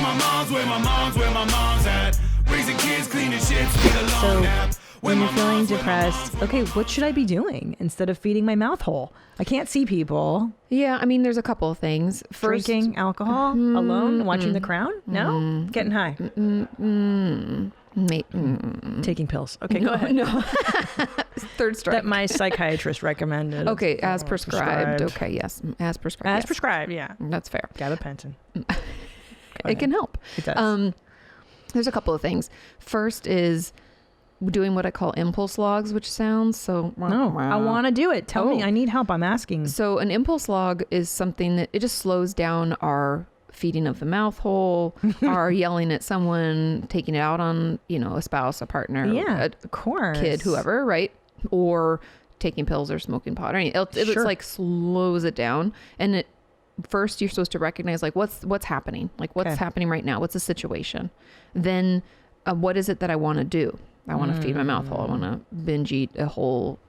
where my mom's at. Raising kids, cleaning shit, need a long nap. When you're feeling depressed, okay, what should I be doing instead of feeding my mouth hole? I can't see people. Yeah, I mean, there's a couple of things. First, drinking alcohol alone, watching The Crown? No? Getting high? Taking pills. Okay, go ahead. No. Third strike. That my psychiatrist recommended. Okay, as prescribed. Okay, yes. As prescribed. As yes. prescribed, yeah. That's fair. Gabapentin. It can help. It does. There's a couple of things. First is doing what I call impulse logs, which sounds so... No, I want to do it. Tell me. I need help. I'm asking. So an impulse log is something that it just slows down our feeding of the mouth hole, our yelling at someone, taking it out on, a spouse, a partner, of course, kid, whoever, right? Or taking pills or smoking pot or anything. It's like slows it down. And first you're supposed to recognize like what's happening, like what's happening right now, what's the situation. Then what is it that I want to do? I want to feed my mouth hole. I want to binge eat a whole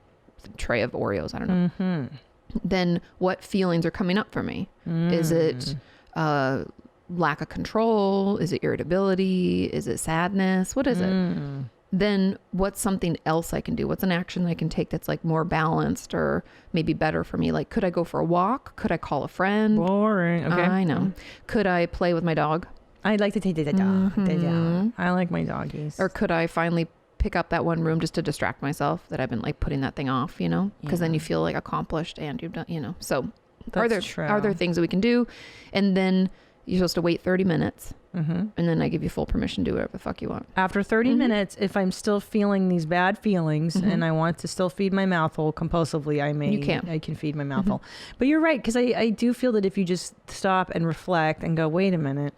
tray of Oreos. I don't know. Mm-hmm. Then what feelings are coming up for me? Is it lack of control? Is it irritability? Is it sadness? What is it? Then what's something else I can do? What's an action I can take that's like more balanced or maybe better for me? Like, could I go for a walk? Could I call a friend? Boring. Okay. I know. Could I play with my dog? I'd like to take the dog. Mm-hmm. I like my doggies. Or could I finally pick up that one room just to distract myself that I've been like putting that thing off, because then you feel like accomplished and you've done, so That's are there things that we can do? And then you're supposed to wait 30 minutes. Mm-hmm. And then I give you full permission to do whatever the fuck you want. After 30 minutes, if I'm still feeling these bad feelings and I want to still feed my mouth hole compulsively, I can feed my mouth hole. But you're right, because I do feel that if you just stop and reflect and go, wait a minute,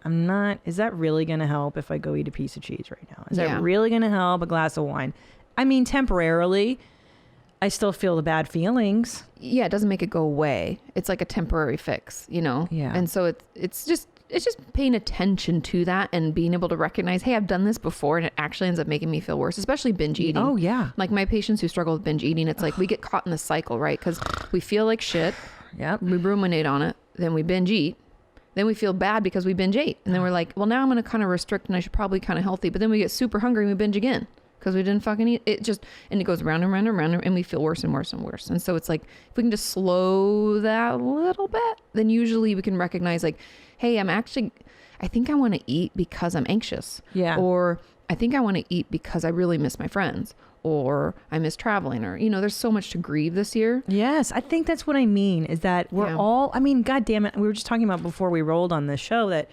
is that really going to help if I go eat a piece of cheese right now? Is that really going to help a glass of wine? I mean, temporarily, I still feel the bad feelings. Yeah, it doesn't make it go away. It's like a temporary fix, Yeah. And so it's just paying attention to that and being able to recognize, hey, I've done this before and it actually ends up making me feel worse, especially binge eating. Oh, yeah. Like my patients who struggle with binge eating, it's like we get caught in the cycle, right? Because we feel like shit. Yep. We ruminate on it. Then we binge eat. Then we feel bad because we binge ate. And then we're like, well, now I'm going to kind of restrict and I should probably kind of healthy. But then we get super hungry and we binge again because we didn't fucking eat. And it goes round and round and round and we feel worse and worse and worse. And so it's like, if we can just slow that a little bit, then usually we can recognize like, hey, I think I want to eat because I'm anxious. Yeah. Or I think I want to eat because I really miss my friends, or I miss traveling, or, there's so much to grieve this year. Yes. I think that's what I mean is that we're all, God damn it. We were just talking about before we rolled on this show that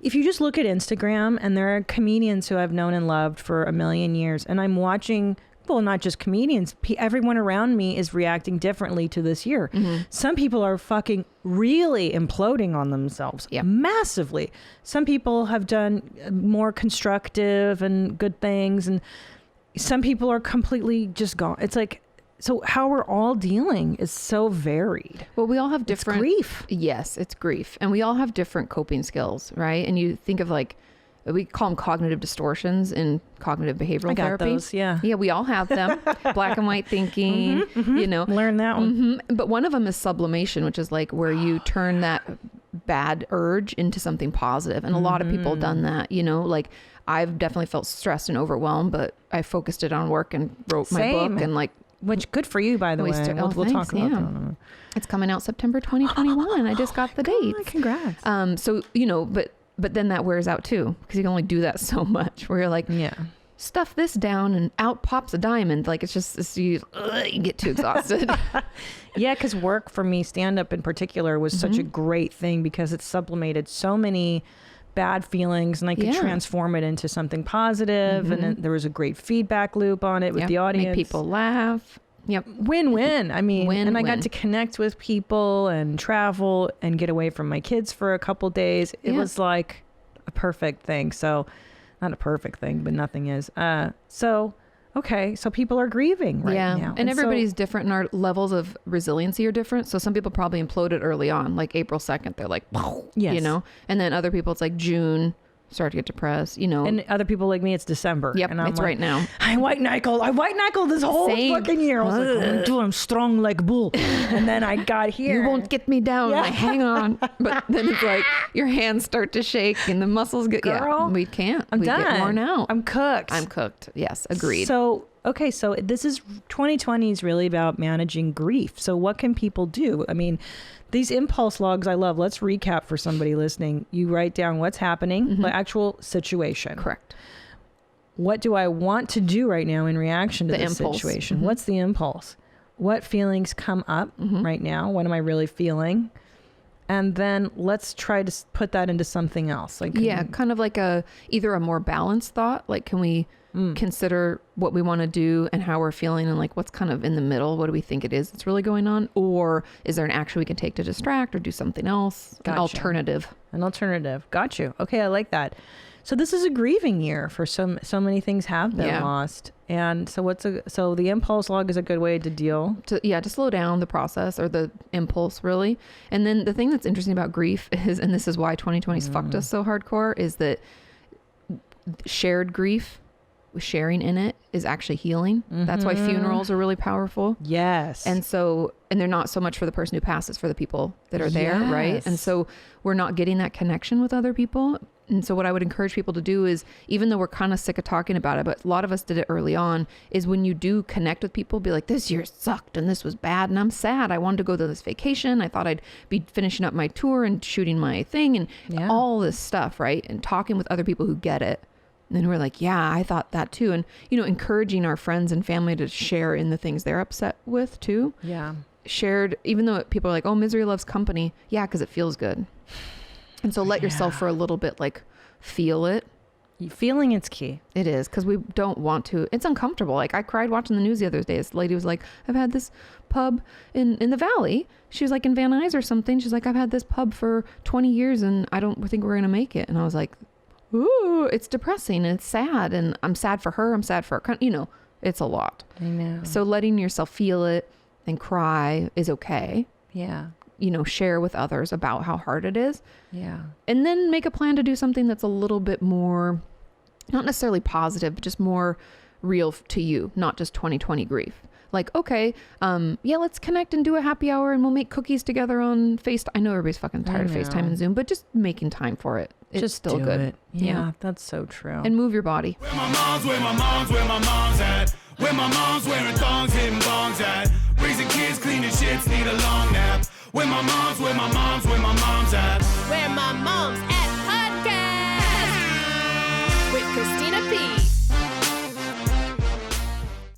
if you just look at Instagram and there are comedians who I've known and loved for a million years and I'm watching, well, not just comedians, everyone around me is reacting differently to this year. Mm-hmm. Some people are fucking really imploding on themselves massively. Some people have done more constructive and good things. And some people are completely just gone. It's like, so how we're all dealing is so varied. Well, we all have different... It's grief. Yes, it's grief. And we all have different coping skills, right? And you think of like, we call them cognitive distortions in cognitive behavioral therapy. Those, yeah. Yeah, we all have them. Black and white thinking, Learn that one. Mm-hmm. But one of them is sublimation, which is like where you turn that bad urge into something positive. And a lot of people have done that, like I've definitely felt stressed and overwhelmed, but I focused it on work and wrote my book and like... Which good for you, by the way. We'll talk about that. It's coming out September 2021. I just got the date. Congrats. So, but then that wears out too, because you can only do that so much where you're like, stuff this down and out pops a diamond. Like you get too exhausted. Yeah, because work for me, stand-up in particular, was such a great thing because it sublimated so many bad feelings and I could transform it into something positive. And then there was a great feedback loop on it with the audience. Make people laugh. Yep. Win-win. I mean, and I got to connect with people and travel and get away from my kids for a couple days. It was like a perfect thing. So not a perfect thing, but nothing is. Okay, so people are grieving right now. And everybody's different and our levels of resiliency are different. So some people probably imploded early on, like April 2nd. They're like, and then other people, it's like June start to get depressed, you know. And other people like me, it's December. Yep, and I'm it's like, right now. I white-knuckled this whole fucking year. I was like, I'm strong like bull. And then I got here. You won't get me down. Yeah. Like, hang on. But then it's like your hands start to shake and the muscles get. Girl, yeah, we can't. I'm done. Get worn out. I'm cooked. I'm cooked. Yes, agreed. So, okay, so this is 2020 is really about managing grief. So what can people do? I mean, these impulse logs I love. Let's recap for somebody listening. You write down what's happening, the actual situation. Correct. What do I want to do right now in reaction to this situation? What's the impulse? What feelings come up right now? What am I really feeling? And then let's try to put that into something else. Like, kind of like either a more balanced thought. Like, can we consider what we want to do and how we're feeling and like what's kind of in the middle? What do we think it is that's really going on? Or is there an action we can take to distract or do something else? An alternative. Got you. Okay, I like that. So this is a grieving year for so many things have been lost. And so so the impulse log is a good way to deal. To slow down the process or the impulse really. And then the thing that's interesting about grief is, and this is why 2020's fucked us so hardcore, is that shared grief, sharing in it is actually healing. That's why funerals are really powerful. Yes. And they're not so much for the person who passed, it's for the people that are there, right? And so we're not getting that connection with other people. And so what I would encourage people to do is, even though we're kind of sick of talking about it, but a lot of us did it early on, is when you do connect with people, be like, this year sucked and this was bad and I'm sad. I wanted to go to this vacation. I thought I'd be finishing up my tour and shooting my thing and all this stuff, right? And talking with other people who get it. And we're like, yeah, I thought that too. And, encouraging our friends and family to share in the things they're upset with too. Yeah. Shared, even though people are like, oh, misery loves company. Yeah, because it feels good. And so let yourself for a little bit, like, feel it. Feeling it's key. It is, because we don't want to. It's uncomfortable. Like, I cried watching the news the other day. This lady was like, I've had this pub in the valley. She was like in Van Nuys or something. She's like, I've had this pub for 20 years and I don't think we're going to make it. And I was like, ooh, it's depressing and it's sad. And I'm sad for her. I'm sad for her. It's a lot. I know. So letting yourself feel it and cry is okay. Yeah. Share with others about how hard it is. Yeah. And then make a plan to do something that's a little bit more, not necessarily positive, but just more real to you, not just 2020 grief. Like, okay, let's connect and do a happy hour and we'll make cookies together on FaceTime. I know everybody's fucking tired of FaceTime and Zoom, but just making time for it. It's just still good. It. Yeah, that's so true. And move your body. Where my mom's at. Where my mom's wearing thongs, hitting bongs at. Raising kids, cleaning shits, need a long nap. Where my mom's at. Where my mom's